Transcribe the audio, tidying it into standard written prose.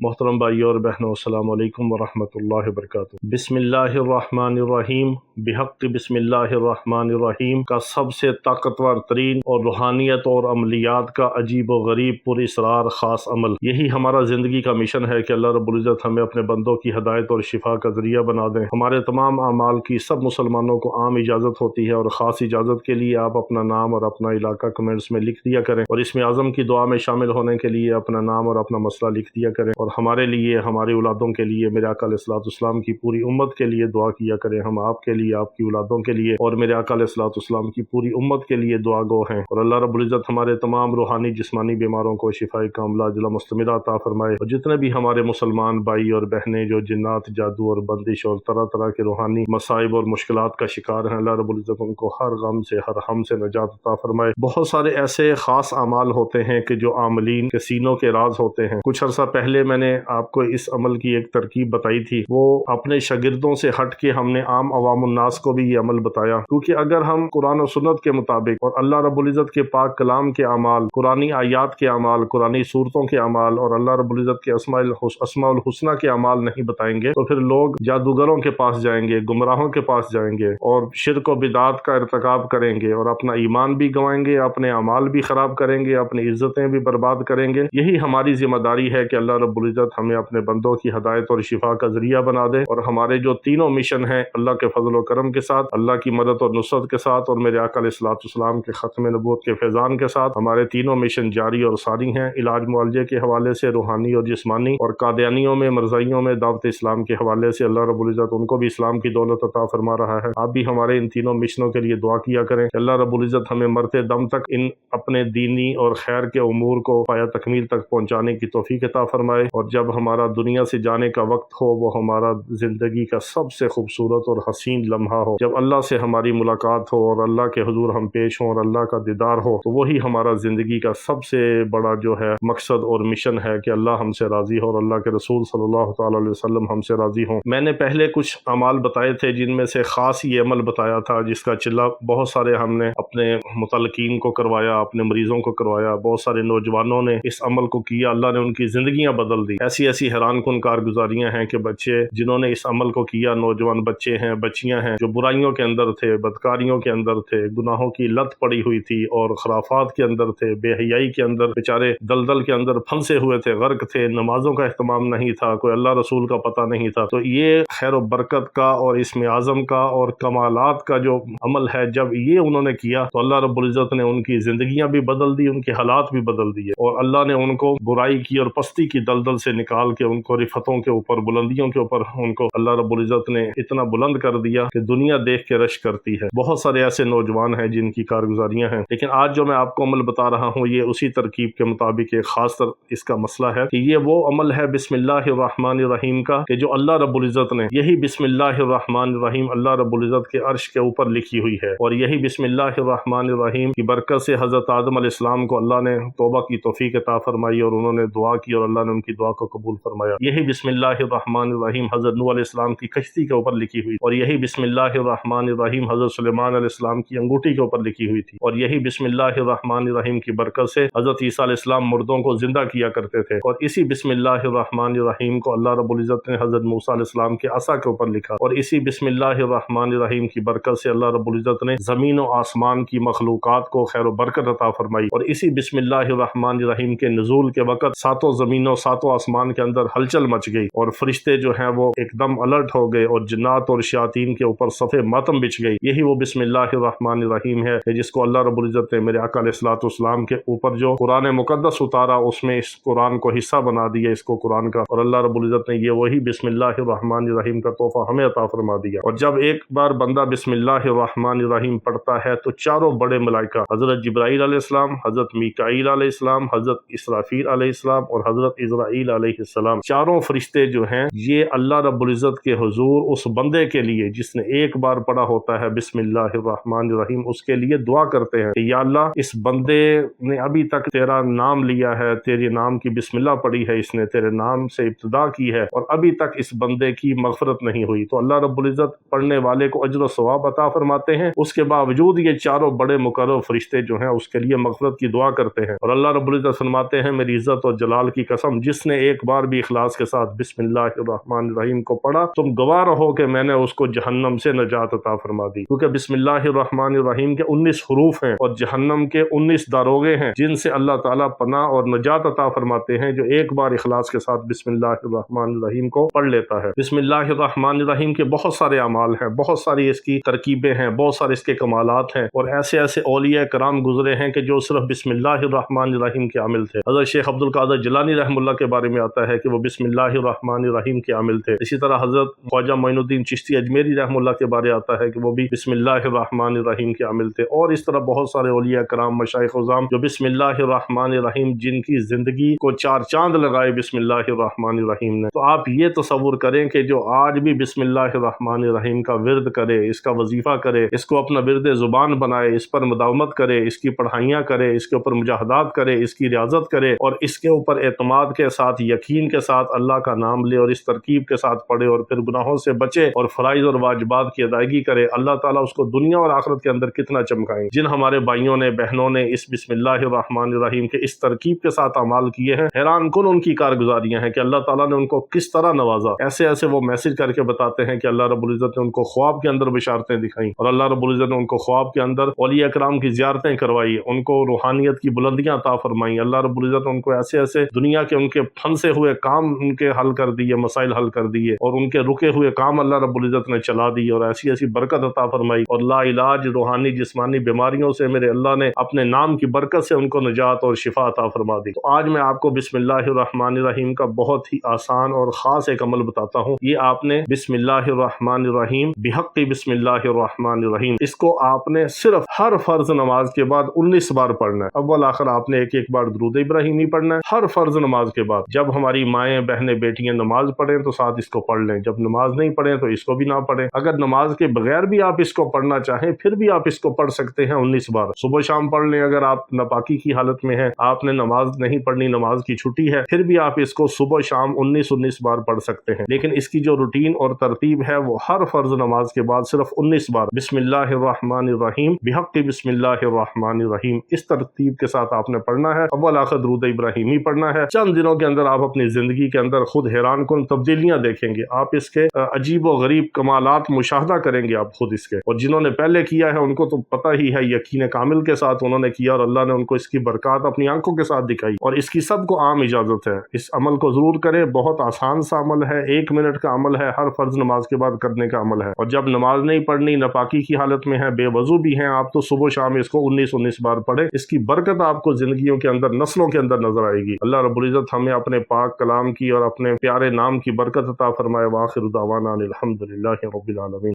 محترم بھائی اور بہنوں، السلام علیکم ورحمۃ اللہ وبرکاتہ۔ بسم اللہ الرحمن الرحیم، بحق بسم اللہ الرحمن الرحیم کا سب سے طاقتور ترین اور روحانیت اور عملیات کا عجیب و غریب پر اسرار خاص عمل، یہی ہمارا زندگی کا مشن ہے کہ اللہ رب العزت ہمیں اپنے بندوں کی ہدایت اور شفا کا ذریعہ بنا دیں۔ ہمارے تمام اعمال کی سب مسلمانوں کو عام اجازت ہوتی ہے، اور خاص اجازت کے لیے آپ اپنا نام اور اپنا علاقہ کمنٹس میں لکھ دیا کریں، اور اسم اعظم کی دعا میں شامل ہونے کے لیے اپنا نام اور اپنا مسئلہ لکھ دیا کریں، اور ہمارے لیے، ہماری اولادوں کے لیے، میرے آقا علیہ الصلوۃ والسلام کی پوری امت کے لیے دعا کیا کریں۔ ہم آپ کے لیے، آپ کی اولادوں کے لیے اور میرے آقا علیہ الصلوۃ والسلام کی پوری امت کے لیے دعا گو ہیں، اور اللہ رب العزت ہمارے تمام روحانی جسمانی بیماروں کو شفاء کاملہ عاجلہ مستمرہ عطا فرمائے، اور جتنے بھی ہمارے مسلمان بھائی اور بہنیں جو جنات، جادو اور بندش اور طرح طرح کے روحانی مصائب اور مشکلات کا شکار ہیں، اللہ رب العزت ان کو ہر غم سے، ہر ہم سے نجات عطا فرمائے۔ بہت سارے ایسے خاص اعمال ہوتے ہیں کہ جو عاملین کے سینوں کے راز ہوتے ہیں۔ کچھ عرصہ پہلے میں نے آپ کو اس عمل کی ایک ترکیب بتائی تھی، وہ اپنے شاگردوں سے ہٹ کے ہم نے عام عوام الناس کو بھی یہ عمل بتایا، کیونکہ اگر ہم قرآن و سنت کے مطابق اور اللہ رب العزت کے پاک کلام کے اعمال، قرآنی آیات کے اعمال، قرآنی صورتوں کے اعمال اور اللہ رب العزت کے اسماء الحسنہ کے اعمال نہیں بتائیں گے، تو پھر لوگ جادوگروں کے پاس جائیں گے، گمراہوں کے پاس جائیں گے اور شرک و بدعات کا ارتکاب کریں گے، اور اپنا ایمان بھی گنوائیں گے، اپنے اعمال بھی خراب کریں گے، اپنی عزتیں بھی برباد کریں گے۔ یہی ہماری ذمہ داری ہے کہ اللہ رب العزت ہمیں اپنے بندوں کی ہدایت اور شفا کا ذریعہ بنا دے، اور ہمارے جو تینوں مشن ہیں، اللہ کے فضل و کرم کے ساتھ، اللہ کی مدد اور نصرت کے ساتھ، اور میرے آقا علیہ الصلوۃ والسلام کے ختم نبوت کے فیضان کے ساتھ، ہمارے تینوں مشن جاری اور ساری ہیں۔ علاج معالجے کے حوالے سے، روحانی اور جسمانی، اور قادیانیوں میں، مرزائیوں میں دعوت اسلام کے حوالے سے اللہ رب العزت ان کو بھی اسلام کی دولت عطا فرما رہا ہے۔ آپ بھی ہمارے ان تینوں مشنوں کے لیے دعا کیا کریں کہ اللہ رب العزت ہمیں مرتے دم تک ان اپنے دینی اور خیر کے امور کو پایہ تکمیل تک پہنچانے کی توفیق عطا فرمائے، اور جب ہمارا دنیا سے جانے کا وقت ہو، وہ ہمارا زندگی کا سب سے خوبصورت اور حسین لمحہ ہو، جب اللہ سے ہماری ملاقات ہو اور اللہ کے حضور ہم پیش ہوں اور اللہ کا دیدار ہو، تو وہی ہمارا زندگی کا سب سے بڑا جو ہے مقصد اور مشن ہے کہ اللہ ہم سے راضی ہو اور اللہ کے رسول صلی اللہ تعالی علیہ وسلم ہم سے راضی ہوں۔ میں نے پہلے کچھ اعمال بتائے تھے، جن میں سے خاص یہ عمل بتایا تھا جس کا چلہ بہت سارے ہم نے اپنے متعلقین کو کروایا، اپنے مریضوں کو کروایا، بہت سارے نوجوانوں نے اس عمل کو کیا، اللہ نے ان کی زندگیاں بدل دی۔ ایسی حیران کن کارگزاریاں ہیں کہ بچے جنہوں نے اس عمل کو کیا، نوجوان بچے ہیں، بچیاں ہیں، جو برائیوں کے اندر تھے، بدکاریوں کے اندر تھے، گناہوں کی لت پڑی ہوئی تھی اور خرافات کے اندر تھے، بے حیائی کے اندر بیچارے دلدل کے اندر پھنسے ہوئے تھے، غرق تھے، نمازوں کا اہتمام نہیں تھا، کوئی اللہ رسول کا پتہ نہیں تھا۔ تو یہ خیر و برکت کا اور اسم اعظم کا اور کمالات کا جو عمل ہے، جب یہ انہوں نے کیا تو اللہ رب العزت نے ان کی زندگیاں بھی بدل دی، ان کے حالات بھی بدل دیے، اور اللہ نے ان کو برائی کی اور پستی کی دلدل سے نکال کے ان کو رفتوں کے اوپر، بلندیوں کے اوپر ان کو اللہ رب العزت نے اتنا بلند کر دیا کہ دنیا دیکھ کے رشک کرتی ہے۔ بہت سارے ایسے نوجوان ہیں جن کی کارگزاریاں ہیں، لیکن آج جو میں آپ کو عمل بتا رہا ہوں، یہ اسی ترکیب کے مطابق ایک خاص اس کا مسئلہ ہے کہ یہ وہ عمل ہے بسم اللہ الرحمن الرحیم کا، کہ جو اللہ رب العزت نے، یہی بسم اللہ الرحمن الرحیم اللہ رب العزت کے عرش کے اوپر لکھی ہوئی ہے، اور یہی بسم اللہ الرحمن الرحیم کی برکت سے حضرت آدم علیہ السلام کو اللہ نے توبہ کی توفیق عطا فرمائی، اور انہوں نے دعا کی اور اللہ نے ان کی دعا کو قبول فرمایا۔ یہی بسم اللہ الرحمن الرحیم حضرت نوح علیہ السلام کی کشتی کے اوپر لکھی ہوئی، اور یہی بسم اللہ الرحمن الرحیم حضرت سلیمان علیہ السلام کی انگوٹھی کے اوپر لکھی ہوئی تھی، اور یہی بسم اللہ الرحمن الرحیم کی برکت سے حضرت عیسیٰ علیہ السلام مردوں کو زندہ کیا کرتے تھے، اور اسی بسم اللہ الرحمن الرحیم کو اللہ رب العزت نے حضرت موسیٰ علیہ السلام کے عصا کے اوپر لکھا، اور اسی بسم اللہ الرحمن الرحیم کی برکت سے اللہ رب العزت نے زمین و آسمان کی مخلوقات کو خیر و برکت عطا فرمائی، اور اسی بسم اللہ الرحمن الرحیم کے نزول کے وقت ساتوں زمینوں، ساتوں آسمان کے اندر ہلچل مچ گئی، اور فرشتے جو ہیں وہ ایک دم الرٹ ہو گئے، اور جنات اور شیاطین کے اوپر صف ماتم بچھ گئی۔ یہی وہ بسم اللہ الرحمن الرحیم ہے جس کو اللہ رب العزت نے میرے آقا علیہ الصلوۃ والسلام کے اوپر جو قرآن مقدس اتارا، اس میں اس قرآن کو حصہ بنا دیا، اس کو قرآن کا، اور اللہ رب العزت نے یہ وہی بسم اللہ الرحمن الرحیم کا تحفہ ہمیں عطا فرما دیا۔ اور جب ایک بار بندہ بسم اللہ الرحمن الرحیم پڑھتا ہے تو چاروں بڑے ملائکہ، حضرت جبرائیل علیہ السلام، حضرت میکائیل علیہ السلام، حضرت اسرافیل علیہ السلام اور حضرت عزرائیل علیہ السلام، چاروں فرشتے جو ہیں یہ اللہ رب العزت کے حضور اس بندے کے لیے جس نے ایک بار پڑھا ہوتا ہے بسم اللہ الرحمن الرحیم، اس کے لیے دعا کرتے ہیں کہ یا اللہ، اس بندے نے ابھی تک تیرا نام لیا ہے، تیرے نام کی بسم اللہ پڑھی ہے، اس نے تیرے نام سے ابتدا کی ہے، اور ابھی تک اس بندے کی مغفرت نہیں ہوئی، تو اللہ رب العزت پڑھنے والے کو اجر و ثواب عطا فرماتے ہیں۔ اس کے باوجود یہ چاروں بڑے مقرر فرشتے جو ہیں اس کے لیے مغفرت کی دعا کرتے ہیں، اور اللہ رب العزت فرماتے ہیں میری عزت اور جلال کی قسم، جس نے ایک بار بھی اخلاص کے ساتھ بسم اللہ الرحمن الرحیم کو پڑھا تم گواہ رہو کہ میں نے اس کو جہنم سے نجات عطا فرما دی، کیونکہ بسم اللہ الرحمن الرحیم کے 19 حروف ہیں اور جہنم کے 19 داروغے ہیں جن سے اللہ تعالیٰ پناہ اور نجات عطا فرماتے ہیں جو ایک بار اخلاص کے ساتھ بسم اللہ الرحمن الرحیم کو پڑھ لیتا ہے۔ بسم اللہ الرحمن الرحیم کے بہت سارے اعمال ہیں، بہت ساری اس کی ترکیبیں ہیں، بہت سارے اس کے کمالات ہیں، اور ایسے ایسے اولیاء کرام گزرے ہیں کہ جو صرف بسم اللہ الرحمن الرحیم کے عامل تھے۔ حضرت شیخ عبد القادر جیلانی رحمہ اللہ کے بارے میں آتا ہے کہ وہ بسم اللہ الرحمن الرحیم کے عامل تھے۔ اسی طرح حضرت خواجہ معین الدین چشتی اجمیری رحمہ اللہ کے بارے آتا ہے کہ وہ بھی بسم اللہ الرحمن الرحیم کے عامل تھے، اور اس طرح بہت سارے اولیاء کرام مشائخ عظام جو بسم اللہ الرحمن الرحیم جن کی زندگی کو 4 چاند لگائے بسم اللہ الرحمن الرحیم نے۔ تو آپ یہ تصور کریں کہ جو آج بھی بسم اللہ الرحمن الرحیم کا ورد کرے، اس کا وظیفہ کرے، اس کو اپنا ورد زبان بنائے، اس پر مداومت کرے، اس کی پڑھائیاں کرے، اس کے اوپر مجاہدات کرے، اس کی ریاضت کرے، اور اس کے اوپر اعتماد کے ساتھ، یقین کے ساتھ اللہ کا نام لے اور اس ترکیب کے ساتھ پڑھے، اور پھر گناہوں سے بچے اور فرائض اور واجبات کی ادائیگی کرے، اللہ تعالیٰ اس کو دنیا اور آخرت کے اندر کتنا چمکائیں گے۔ جن ہمارے بھائیوں نے، بہنوں نے اس بسم اللہ الرحمن الرحیم کے اس ترکیب کے ساتھ اعمال کیے ہیں، حیران کن ان کی کارگزاریاں ہیں کہ اللہ تعالیٰ نے ان کو کس طرح نوازا۔ ایسے ایسے وہ میسج کر کے بتاتے ہیں کہ اللہ رب العزت نے ان کو خواب کے اندر بشارتیں دکھائیں، اور اللہ رب العزت نے ان کو خواب کے اندر اولیاء کرام کی زیارتیں کروائی، ان کو روحانیت کی بلندیاں عطا فرمائیں۔ اللہ رب العزت نے ان کو ایسے ایسے دنیا کے ان کے پھنسے ہوئے کام ان کے حل کر دیے، مسائل حل کر دیے، اور ان کے رکے ہوئے کام اللہ رب العزت نے چلا دی، اور ایسی ایسی برکت عطا فرمائی، اور لا علاج روحانی جسمانی بیماریوں سے میرے اللہ نے اپنے نام کی برکت سے ان کو نجات اور شفا عطا فرما دی۔ تو آج میں آپ کو بسم اللہ الرحمن الرحیم کا بہت ہی آسان اور خاص ایک عمل بتاتا ہوں۔ یہ آپ نے بسم اللہ الرحمن الرحیم بحق بسم اللہ الرحمن الرحیم، اس کو آپ نے صرف ہر فرض نماز کے بعد 19 بار پڑھنا ہے۔ اول آخر آپ نے ایک بار درود ابراہیمی پڑھنا ہے ہر فرض نماز کے بعد۔ جب ہماری مائیں بہنیں بیٹیاں نماز پڑھیں تو ساتھ اس کو پڑھ لیں، جب نماز نہیں پڑھیں تو اس کو بھی نہ پڑھیں۔ اگر نماز کے بغیر بھی آپ اس کو پڑھنا چاہیں پھر بھی آپ اس کو پڑھ سکتے ہیں 19 بار، صبح شام پڑھ لیں۔ اگر آپ ناپاکی کی حالت میں ہیں، آپ نے نماز نہیں پڑھنی، نماز کی چھٹی ہے، پھر بھی آپ اس کو صبح شام 19 بار پڑھ سکتے ہیں۔ لیکن اس کی جو روٹین اور ترتیب ہے وہ ہر فرض نماز کے بعد صرف 19 بار بسم اللہ الرحمن الرحیم بحق بسم اللہ الرحمن الرحیم اس ترتیب کے ساتھ آپ نے پڑھنا ہے۔ اول آخر درود ابراہیمی پڑھنا ہے۔ چند دنوں کے اندر آپ اپنی زندگی کے اندر خود حیران کن تبدیلیاں دیکھیں گے، آپ اس کے عجیب و غریب کمالات مشاہدہ کریں گے آپ خود اس کے، اور جنہوں نے پہلے کیا ہے ان کو تو پتہ ہی ہے، یقین کامل کے ساتھ انہوں نے کیا، اور اللہ نے ان کو اس کی برکات اپنی آنکھوں کے ساتھ دکھائی، اور اس کی سب کو عام اجازت ہے۔ اس عمل کو ضرور کریں، بہت آسان سا عمل ہے، 1 منٹ کا عمل ہے، ہر فرض نماز کے بعد کرنے کا عمل ہے۔ اور جب نماز نہیں پڑھنی، ناپاکی کی حالت میں ہے، بے وضو بھی ہیں آپ، تو صبح شام اس کو 19 بار پڑھیں۔ اس کی برکت آپ کو زندگیوں کے اندر، نسلوں کے اندر نظر آئے گی۔ اللہ رب العزت ہمیں اپنے پاک کلام کی اور اپنے پیارے نام کی برکت عطا فرمائے۔ وآخر دعوانا الحمدللہ رب العالمین۔